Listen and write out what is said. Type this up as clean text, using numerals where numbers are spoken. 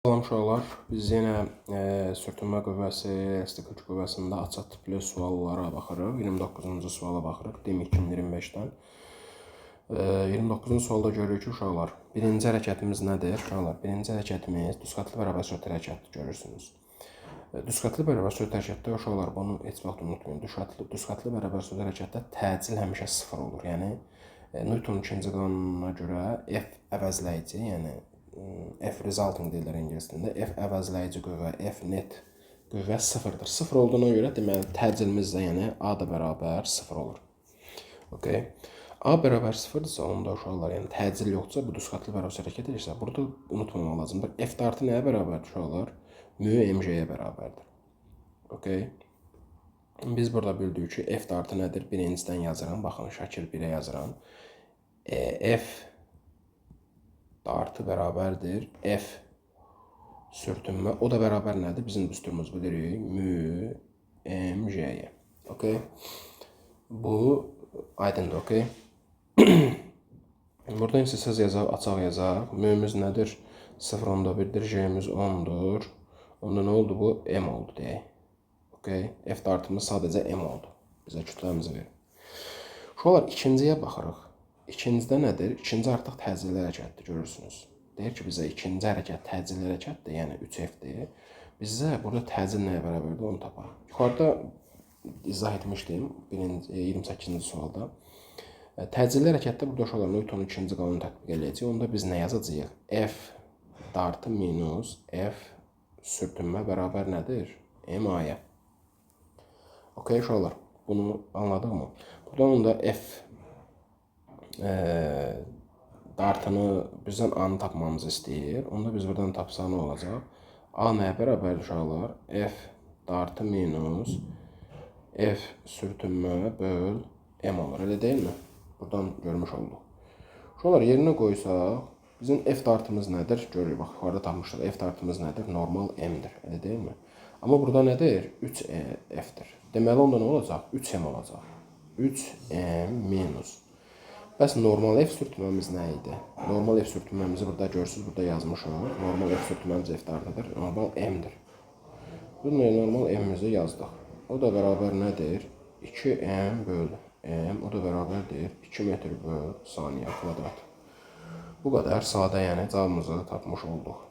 Salam uşaqlar, biz yenə sürtünmə qüvvəsi, elastik güc qüvvəsində açıq tipli suallara baxırıq. 29-cu suala baxırıq, DİM 2025-dən. 29-cu sualda görürük ki, uşaqlar, birinci hərəkətimiz nədir? Uşaqlar, birinci hərəkətimiz düzqatlı bərabər söhbət hərəkətidir, görürsünüz. Düzqatlı bərabər söhbət hərəkətdə uşaqlar, bunu heç vaxt unutmayın. Düzqatlı bərabər söhbət hərəkətdə təcil həmişə 0 olur. Yəni, Newtonun ikinci qanununa görə F əvəzləyici, yəni F resulting deyirlər ingilis dilində. F əvəzləyici qüvvə, F net qüvvə 0-dır. 0 olduğuna görə deməli təcilimiz də yəni A da bərabər 0 olur. Okay. A bərabər 0-dırsa, onda uşaqlar, yəni təcil yoxdursa, bu düzqatlı bərabər hərəkət edirsə, burada unutmamaq lazımdır. F də artı nəyə bərabərdir uşaqlar? Mü mc-yə bərabərdir. Okay. Biz burada bildik ki, F də artı nədir? Birincidən yazıram. Baxın, şəkil 1-ə yazıram. F artı bərabərdir F sürtünmə. O da bərabər nədir? Bizim düsturumuz bilirik. Mü mc-yə. Okay. Bu aydındır. Okay. Burada istəsəz yazaq, açaq yazaq. Mü'müz nədir? 0.1'dir. J'miz 10'dur. Onda nə oldu bu? M oldu deyək. Okay. F artımız sadəcə M oldu. Bizə kütləmizi verir. Şuralar ikinciyə baxırıq. İkincidə nədir? İkinci artıq təcilli hərəkətdir, görürsünüz. Deyir ki, bizə ikinci hərəkət təcilli hərəkətdir, yəni 3F'dir. Bizə burada təcil nəyə bərabərdir, onu tapaq. Yuxarıda izah etmişdim 28-ci sualda. Təcilli hərəkətdə burada uşaqlar Newtonun ikinci qanunu tətbiq edəcəyik. Onda biz nə yazacağıq? F dartı minus F sürtünmə bərabər nədir? MA-ya. Okay, uşaqlar, bunu anladıq mı? Buradan onda F dartını bizdən A-nı tapmamızı istəyir. Onda biz buradan tapsa nə olacaq? A nəyə bərabərdir uşaqlar? F dartı minus F sürtünmə böl M olur. Elə deyilmi? Buradan görmüş olduq. Uşaqlar yerinə qoysaq, bizim F dartımız nədir? Görürük, bax, yuxarıda tapmışıq. F dartımız nədir? Normal M-dir. Elə deyilmi? Amma burada nədir? 3F'dir. Deməli, onda nə olacaq? 3M olacaq. 3M minus. Bəs normal F sürtünməmiz nə idi? Normal F sürtünməmizi burada görürsünüz, burada yazmışıq. Normal F sürtünməmiz F dartıdır, normal M-dir. Burada normal M-mizi yazdıq. O da bərabər nədir? 2M böl M, o da bərabərdir 2 metr böl saniyə kvadrat. Bu qədər sadə, yəni cavabımızı tapmış olduq.